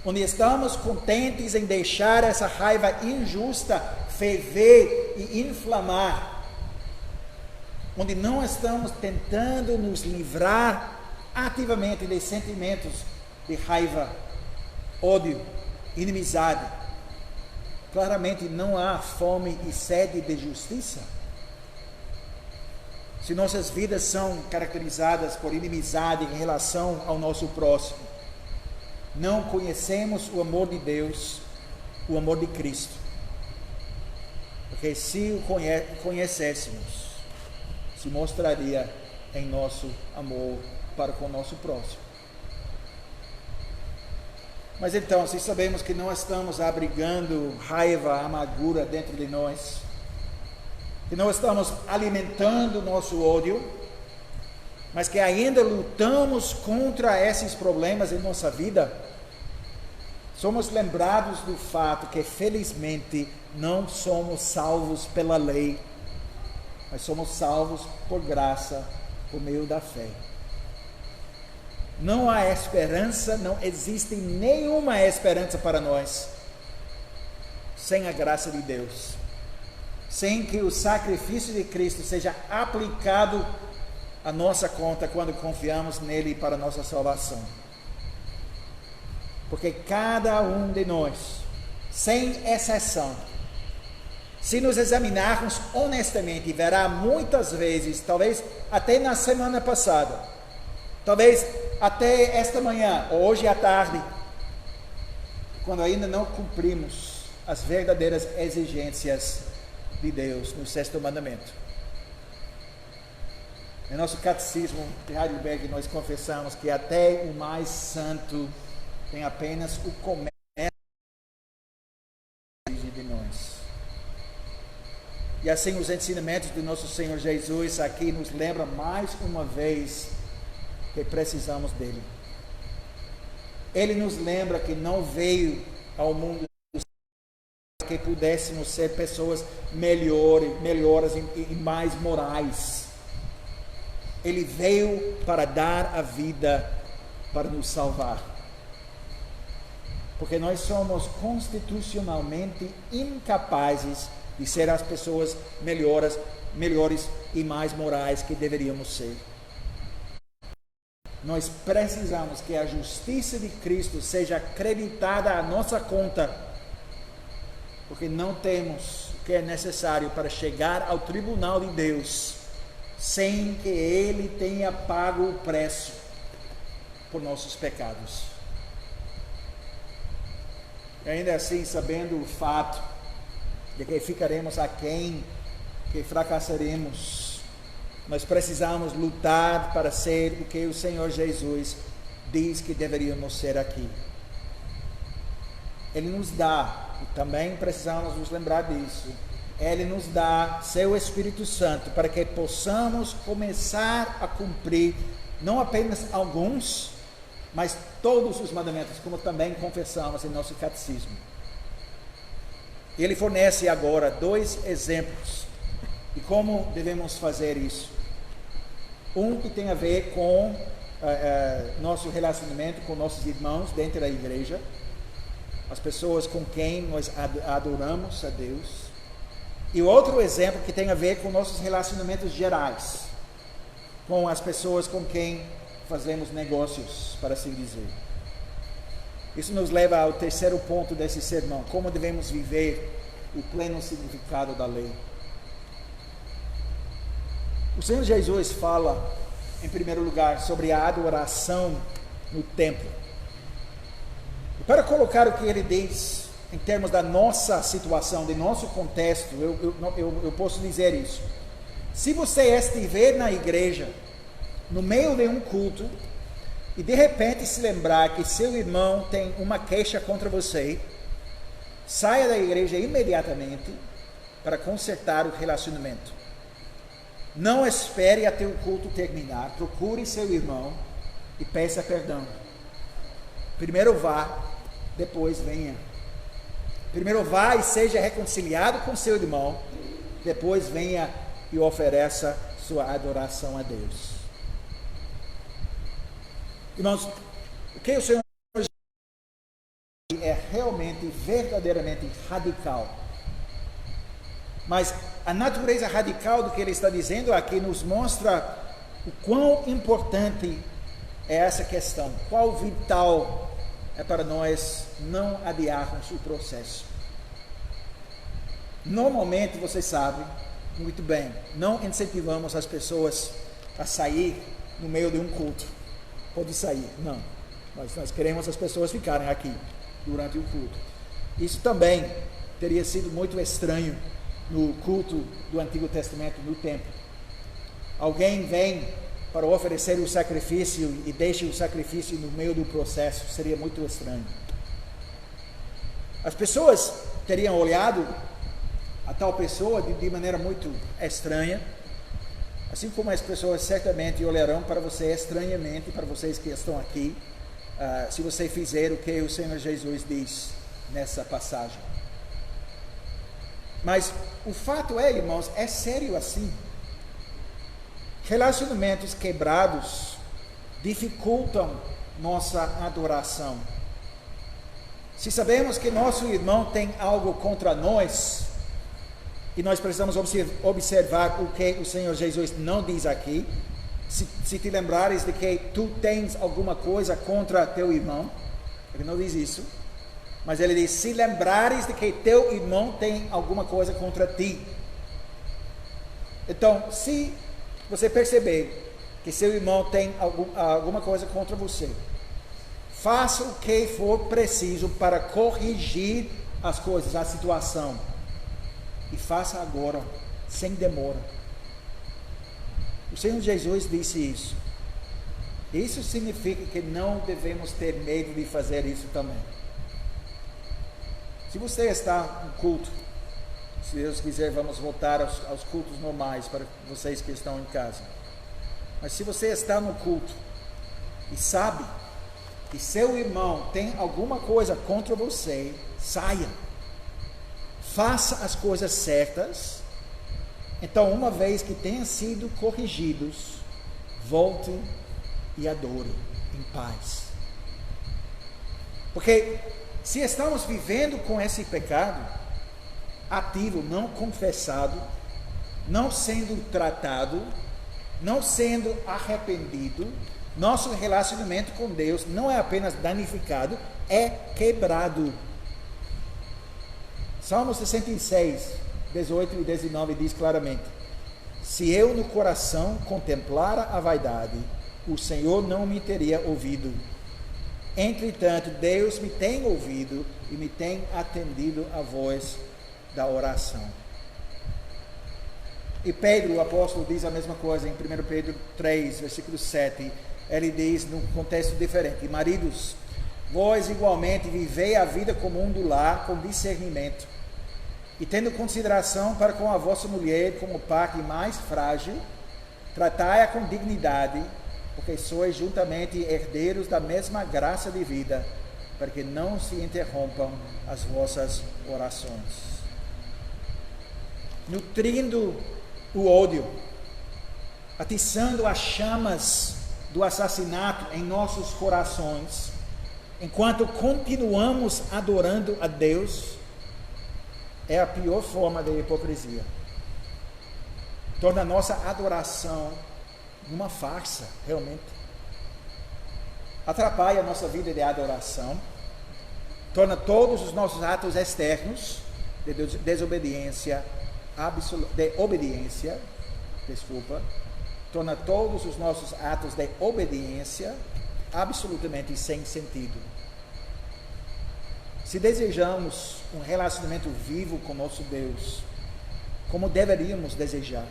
Speaker 1: onde estamos contentes em deixar essa raiva injusta ferver e inflamar, onde não estamos tentando nos livrar ativamente de sentimentos de raiva, ódio, inimizade, claramente não há fome e sede de justiça. Se nossas vidas são caracterizadas por inimizade em relação ao nosso próximo, não conhecemos o amor de Deus, o amor de Cristo. Porque se o conhecêssemos, se mostraria em nosso amor para com o nosso próximo. Mas então, se sabemos que não estamos abrigando raiva, amargura dentro de nós, que não estamos alimentando o nosso ódio, mas que ainda lutamos contra esses problemas em nossa vida, somos lembrados do fato que, felizmente, não somos salvos pela lei, mas somos salvos por graça, por meio da fé. Não há esperança, não existe nenhuma esperança para nós sem a graça de Deus, sem que o sacrifício de Cristo seja aplicado à nossa conta quando confiamos nele para a nossa salvação. Porque cada um de nós, sem exceção, se nos examinarmos honestamente, verá muitas vezes, talvez até na semana passada, talvez até esta manhã, ou hoje à tarde, quando ainda não cumprimos as verdadeiras exigências de Deus no sexto mandamento. No nosso catecismo de Heidelberg, nós confessamos que até o mais santo tem apenas o comércio de nós. E assim os ensinamentos do nosso Senhor Jesus aqui nos lembram mais uma vez que precisamos dele. Ele nos lembra que não veio ao mundo para que pudéssemos ser pessoas melhores e mais morais. Ele veio para dar a vida, para nos salvar. Porque nós somos constitucionalmente incapazes de ser as pessoas melhores e mais morais que deveríamos ser. Nós precisamos que a justiça de Cristo seja acreditada à nossa conta, porque não temos o que é necessário para chegar ao tribunal de Deus sem que Ele tenha pago o preço por nossos pecados. E ainda assim, sabendo o fato de que ficaremos aquém, que fracassaremos, nós precisamos lutar para ser o que o Senhor Jesus diz que deveríamos ser aqui. Ele nos dá, e também precisamos nos lembrar disso, Ele nos dá seu Espírito Santo para que possamos começar a cumprir não apenas alguns, mas todos os mandamentos, como também confessamos em nosso catecismo. E ele fornece agora 2 exemplos de como devemos fazer isso. Um que tem a ver com nosso relacionamento com nossos irmãos dentro da igreja, as pessoas com quem nós adoramos a Deus. E outro exemplo que tem a ver com nossos relacionamentos gerais, com as pessoas com quem fazemos negócios, para assim dizer. Isso nos leva ao terceiro ponto desse sermão: como devemos viver o pleno significado da lei. O Senhor Jesus fala, em primeiro lugar, sobre a adoração no templo. E para colocar o que ele diz em termos da nossa situação, de nosso contexto, eu posso dizer isso. Se você estiver na igreja, no meio de um culto, e de repente se lembrar que seu irmão tem uma queixa contra você, saia da igreja imediatamente para consertar o relacionamento. Não espere até o culto terminar. Procure seu irmão e peça perdão. Primeiro vá, depois venha. Primeiro vá e seja reconciliado com seu irmão, depois venha e ofereça sua adoração a Deus. Irmãos, o que o Senhor é realmente, verdadeiramente radical. Mas a natureza radical do que ele está dizendo aqui nos mostra o quão importante é essa questão. Qual vital é para nós não adiarmos o processo? Normalmente, você sabe muito bem, não incentivamos as pessoas a sair no meio de um culto. Pode sair, não. Nós queremos as pessoas ficarem aqui durante o culto. Isso também teria sido muito estranho no culto do Antigo Testamento, no templo. Alguém vem para oferecer o sacrifício e deixa o sacrifício no meio do processo, seria muito estranho. As pessoas teriam olhado a tal pessoa de maneira muito estranha, assim como as pessoas certamente olharão para você estranhamente, para vocês que estão aqui, se você fizer o que o Senhor Jesus diz nessa passagem. Mas o fato é, irmãos, é sério assim. Relacionamentos quebrados dificultam nossa adoração. Se sabemos que nosso irmão tem algo contra nós, e nós precisamos observar o que o Senhor Jesus não diz aqui, se te lembrares de que tu tens alguma coisa contra teu irmão, ele não diz isso, mas ele diz, se lembrares de que teu irmão tem alguma coisa contra ti. Então, se você perceber que seu irmão tem alguma coisa contra você, faça o que for preciso para corrigir as coisas, a situação. E faça agora, sem demora. O Senhor Jesus disse isso. Isso significa que não devemos ter medo de fazer isso também. Se você está no culto, se Deus quiser, vamos voltar aos cultos normais para vocês que estão em casa. Mas se você está no culto e sabe que seu irmão tem alguma coisa contra você, saia. Faça as coisas certas. Então, uma vez que tenham sido corrigidos, volte e adore em paz. Porque se estamos vivendo com esse pecado ativo, não confessado, não sendo tratado, não sendo arrependido, nosso relacionamento com Deus não é apenas danificado, é quebrado. Salmo 66, 18 e 19 diz claramente: se eu no coração contemplara a vaidade, o Senhor não me teria ouvido. Entretanto, Deus me tem ouvido e me tem atendido a voz da oração. E Pedro, o apóstolo, diz a mesma coisa em 1 Pedro 3, versículo 7. Ele diz num contexto diferente: maridos, vós igualmente vivei a vida comum do lar com discernimento, e tendo consideração para com a vossa mulher como parte mais frágil, tratai-a com dignidade, porque sois juntamente herdeiros da mesma graça de vida, para que não se interrompam as vossas orações. Nutrindo o ódio, atiçando as chamas do assassinato em nossos corações, enquanto continuamos adorando a Deus, é a pior forma de hipocrisia. Torna a nossa adoração uma farsa, realmente. Atrapalha a nossa vida de adoração. Torna todos os nossos atos externos de desobediência, torna todos os nossos atos de obediência absolutamente sem sentido. Se desejamos um relacionamento vivo com nosso Deus, como deveríamos desejar,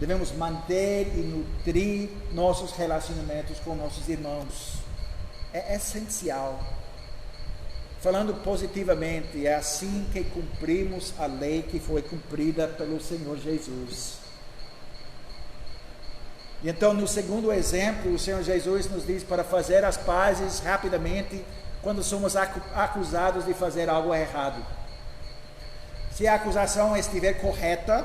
Speaker 1: devemos manter e nutrir nossos relacionamentos com nossos irmãos. É essencial. Falando positivamente, é assim que cumprimos a lei que foi cumprida pelo Senhor Jesus. E então, no segundo exemplo, o Senhor Jesus nos diz para fazer as pazes rapidamente quando somos acusados de fazer algo errado. Se a acusação estiver correta,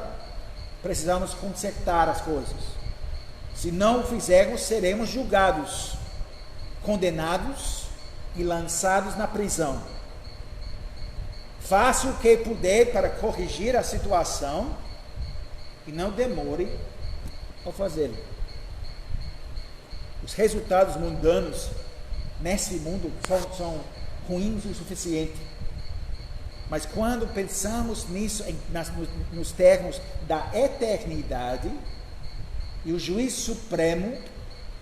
Speaker 1: precisamos consertar as coisas. Se não o fizermos, seremos julgados, condenados e lançados na prisão. Faça o que puder para corrigir a situação e não demore ao fazê-lo. Os resultados mundanos nesse mundo são ruins o suficiente. Mas quando pensamos nisso, nos termos da eternidade, e o juiz supremo,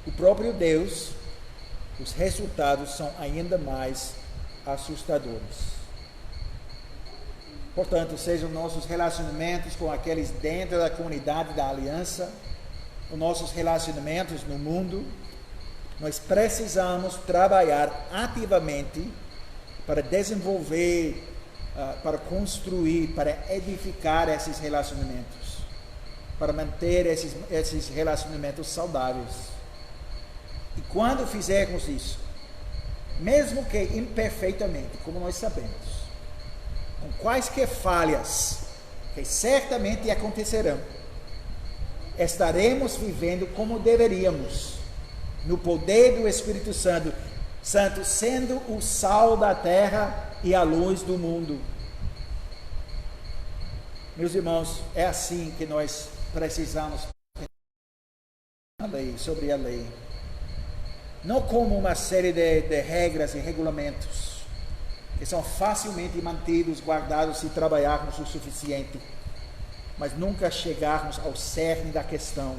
Speaker 1: o próprio Deus, os resultados são ainda mais assustadores. Portanto, sejam nossos relacionamentos com aqueles dentro da comunidade da aliança, os nossos relacionamentos no mundo, nós precisamos trabalhar ativamente para desenvolver, para construir, para edificar esses relacionamentos, para manter esses relacionamentos saudáveis. E quando fizermos isso, mesmo que imperfeitamente, como nós sabemos, com quaisquer falhas que certamente acontecerão, estaremos vivendo como deveríamos, no poder do Espírito Santo, sendo o sal da terra e a luz do mundo. Meus irmãos, é assim que nós precisamos sobre a lei. Não como uma série de regras e regulamentos que são facilmente mantidos, guardados se trabalharmos o suficiente, mas nunca chegarmos ao cerne da questão,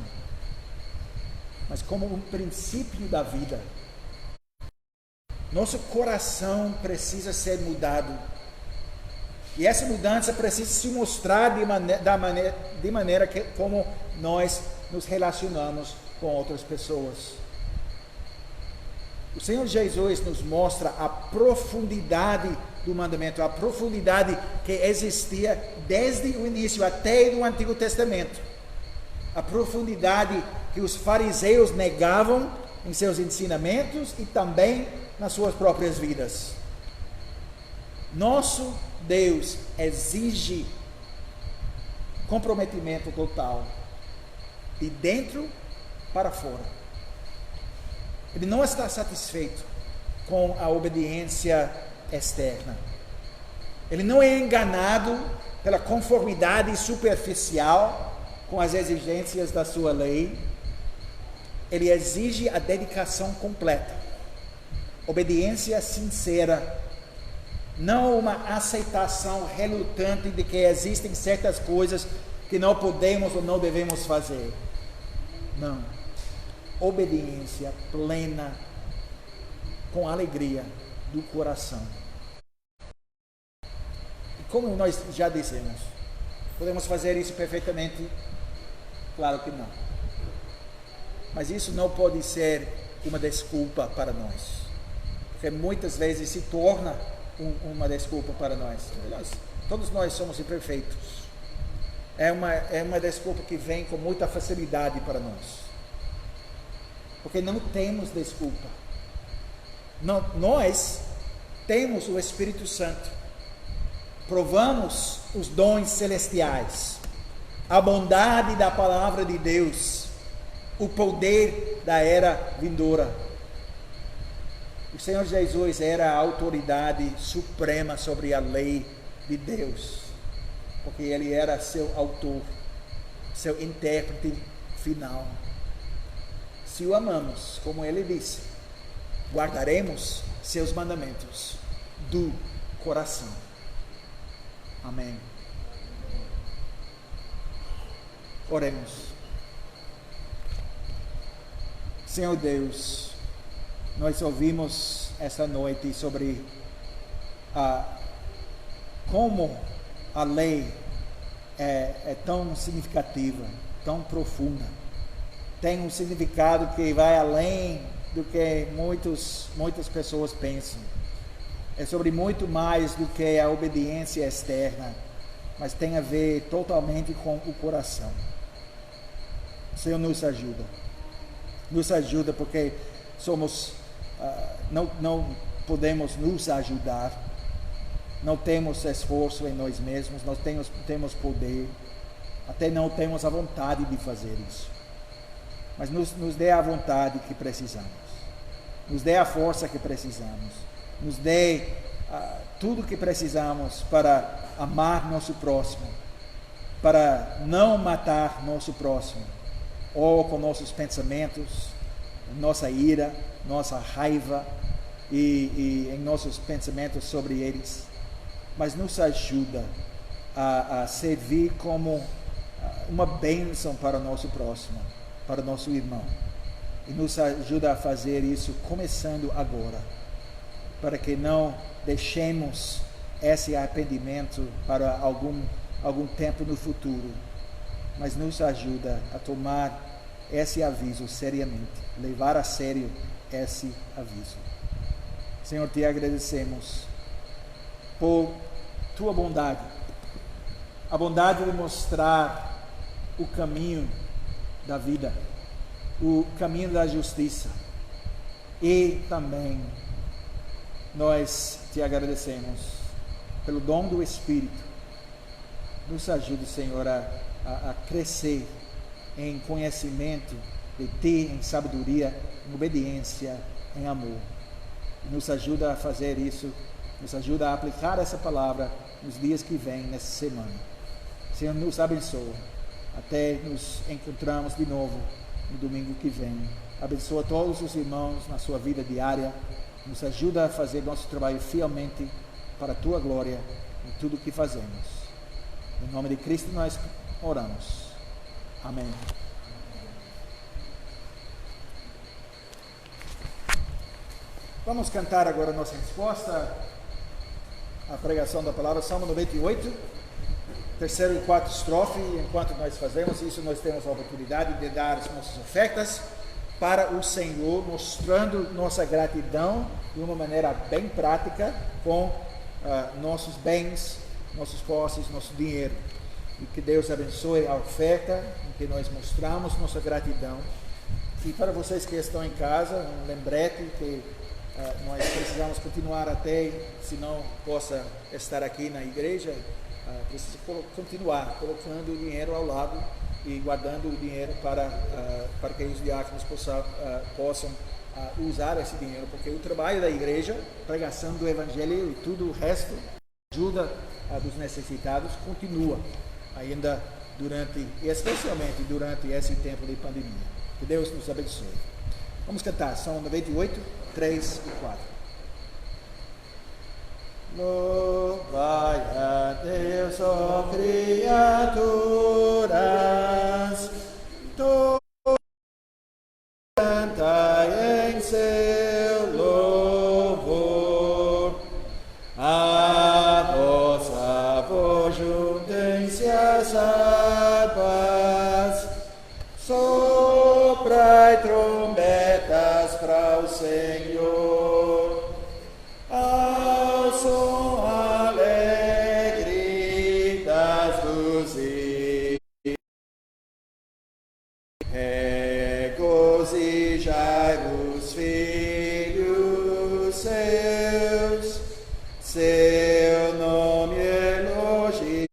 Speaker 1: mas como um princípio da vida. Nosso coração precisa ser mudado, e essa mudança precisa se mostrar de maneira que como nós nos relacionamos com outras pessoas. O Senhor Jesus nos mostra a profundidade do mandamento, a profundidade que existia desde o início até no Antigo Testamento. A profundidade que os fariseus negavam em seus ensinamentos e também nas suas próprias vidas. Nosso Deus exige comprometimento total, de dentro para fora. Ele não está satisfeito com a obediência externa. Ele não é enganado pela conformidade superficial com as exigências da sua lei. Ele exige a dedicação completa, obediência sincera, não uma aceitação relutante de que existem certas coisas que não podemos ou não devemos fazer. Não. Obediência plena, com alegria do coração. E como nós já dissemos, podemos fazer isso perfeitamente? Claro que não. Mas isso não pode ser uma desculpa para nós, porque muitas vezes se torna uma desculpa para nós. Todos nós somos imperfeitos. É uma desculpa que vem com muita facilidade para nós. Porque não temos desculpa. Nós temos o Espírito Santo. Provamos os dons celestiais, a bondade da palavra de Deus, o poder da era vindoura. O Senhor Jesus era a autoridade suprema sobre a lei de Deus, porque Ele era seu autor, seu intérprete final. Se o amamos, como Ele disse, guardaremos seus mandamentos do coração. Amém. Oremos. Senhor Deus, nós ouvimos esta noite sobre como a lei é tão significativa, tão profunda. Tem um significado que vai além do que muitas pessoas pensam. É sobre muito mais do que a obediência externa, mas tem a ver totalmente com o coração. Senhor, nos ajuda. Nos ajuda porque não podemos nos ajudar. Não temos esforço em nós mesmos, nós temos poder, até não temos a vontade de fazer isso. Mas nos dê a vontade que precisamos, nos dê a força que precisamos, nos dê tudo que precisamos para amar nosso próximo, para não matar nosso próximo, ou com nossos pensamentos, nossa ira, nossa raiva e em nossos pensamentos sobre eles, mas nos ajuda a servir como uma bênção para o nosso próximo, para o nosso irmão. E nos ajuda a fazer isso começando agora, para que não deixemos esse arrependimento para algum tempo no futuro, mas nos ajuda a tomar esse aviso seriamente, levar a sério esse aviso. Senhor, te agradecemos por tua bondade, a bondade de mostrar o caminho da vida, o caminho da justiça, e também nós te agradecemos pelo dom do Espírito. Nos ajude, Senhor, a crescer em conhecimento de ti, em sabedoria, em obediência, em amor. Nos ajuda a fazer isso, nos ajuda a aplicar essa palavra nos dias que vêm, nessa semana. Senhor, nos abençoa. Até nos encontramos de novo no domingo que vem. Abençoa todos os irmãos na sua vida diária. Nos ajuda a fazer nosso trabalho fielmente para a tua glória em tudo o que fazemos. Em nome de Cristo nós oramos. Amém. Vamos cantar agora a nossa resposta à pregação da palavra, Salmo 98, terceira e quarta estrofe. Enquanto nós fazemos isso, nós temos a oportunidade de dar as nossas ofertas para o Senhor, mostrando nossa gratidão de uma maneira bem prática com nossos bens, nossos posses, nosso dinheiro. E que Deus abençoe a oferta em que nós mostramos nossa gratidão. E para vocês que estão em casa, um lembrete que nós precisamos continuar até, se não possa estar aqui na igreja, precisa continuar colocando o dinheiro ao lado e guardando o dinheiro para que os diáconos possam usar esse dinheiro, porque o trabalho da igreja, pregação do evangelho e tudo o resto, ajuda dos necessitados, continua ainda especialmente durante esse tempo de pandemia. Que Deus nos abençoe. Vamos cantar Salmo 98, 3 e 4. Louvai a Deus, ó criaturas, cantai em seu louvor, a vossa voz juntem-se as harpas, soprai trombetas para o Senhor, ao som alegre das luzes, regozijai-vos, filhos seus, seu nome elogiemos,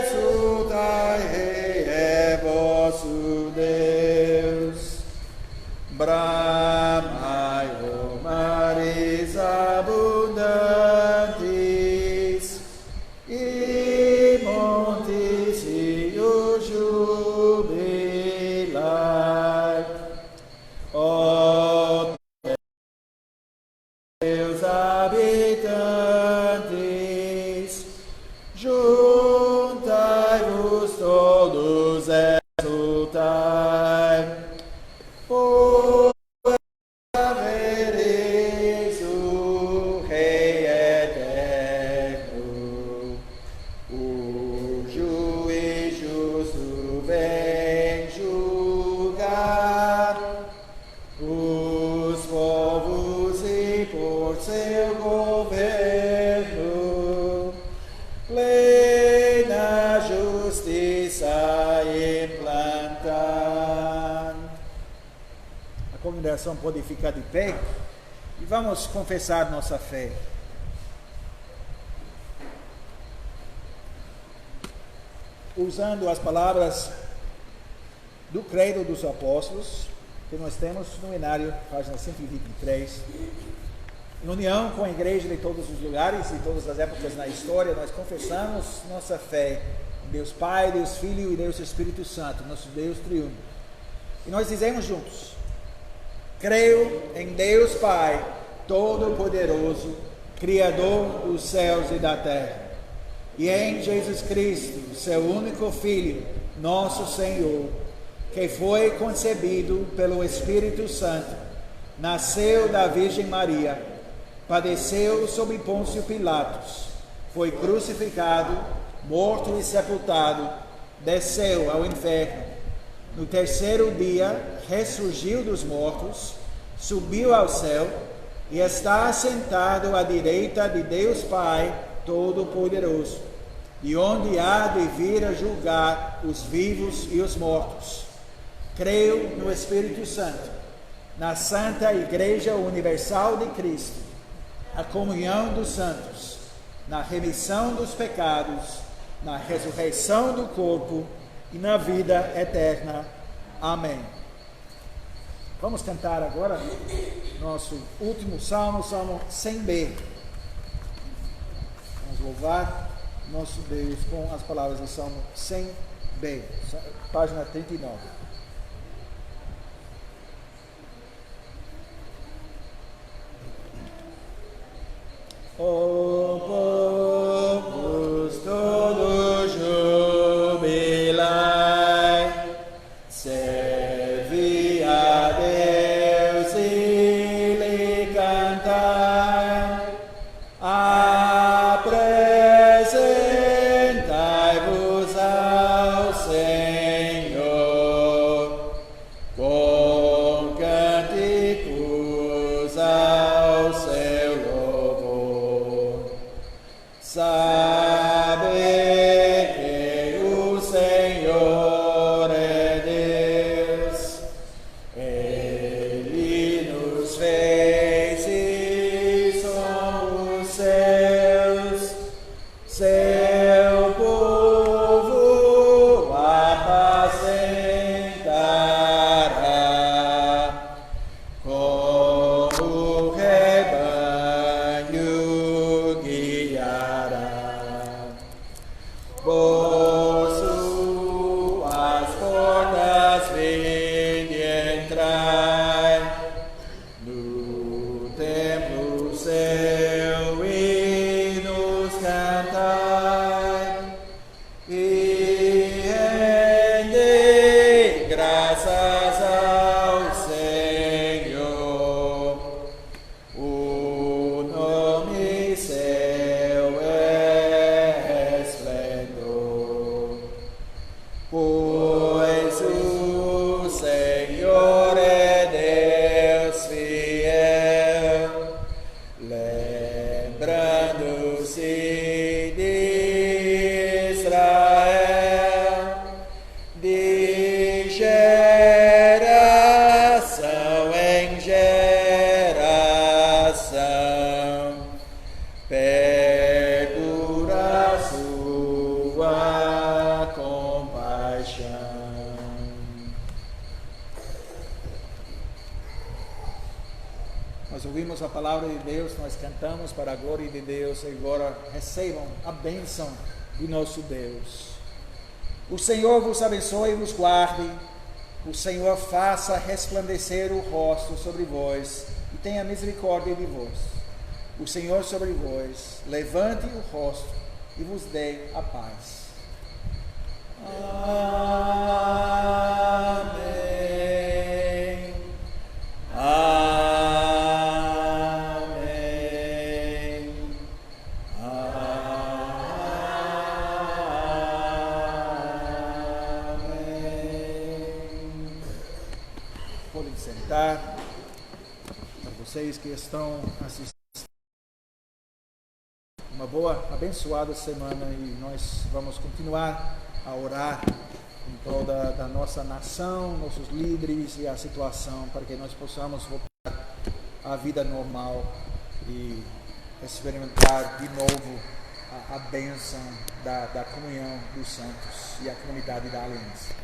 Speaker 1: exultai, Rei é vosso Deus, bramai, ó mares abundantes, e montes rios jubilai, ó Deus habitantes, juntai-vos todos, exultai, pois vereis o Rei eterno, o juiz justo vem julgar os povos e por seu governo plena justiça implantar. A congregação pode ficar de pé e vamos confessar nossa fé. Usando as palavras do Credo dos Apóstolos, que nós temos no Inário, página 123. Em união com a igreja de todos os lugares e todas as épocas na história, nós confessamos nossa fé Deus Pai, Deus Filho e Deus Espírito Santo, nosso Deus triuno. E nós dizemos juntos: creio em Deus Pai, Todo-Poderoso, Criador dos céus e da terra, e em Jesus Cristo, seu único Filho, nosso Senhor, que foi concebido pelo Espírito Santo, nasceu da Virgem Maria, padeceu sob Pôncio Pilatos, foi crucificado, morto e sepultado, desceu ao inferno. No terceiro dia, ressurgiu dos mortos, subiu ao céu e está assentado à direita de Deus Pai Todo-Poderoso, de onde há de vir a julgar os vivos e os mortos. Creio no Espírito Santo, na Santa Igreja Universal de Cristo, a comunhão dos santos, na remissão dos pecados, na ressurreição do corpo e na vida eterna. Amém. Vamos cantar agora nosso último salmo, Salmo 100b. Vamos louvar nosso Deus com as palavras do Salmo 100b, página 39. Oh, povos todos jubilai, servi a Deus e lhe cantai, apresentai-vos ao Senhor, com cânticos ao seu louvor. Sabe que o Senhor é Deus, Ele nos fez e somos seus, seu povo apacentará, como rebanho guiará. Por suas portas vinde entrai, no templo seu e nos cantai, e rendei graças ao Senhor. O nome seu é esplendor, pois o Senhor é Deus fiel, lembrando-se de Israel, de geração em geração, perdura sua compaixão. Nós ouvimos a palavra de Deus, nós cantamos para a glória de Deus e agora recebam a bênção do nosso Deus. O Senhor vos abençoe e vos guarde. O Senhor faça resplandecer o rosto sobre vós e tenha misericórdia de vós. O Senhor sobre vós levante o rosto e vos dê a paz. Amém. Amém. Amém. Podem sentar. Para vocês que estão assistindo, uma boa, abençoada semana, e nós vamos continuar a orar em prol da nossa nação, nossos líderes e a situação, para que nós possamos voltar à vida normal e experimentar de novo a bênção da comunhão dos santos e a comunidade da aliança.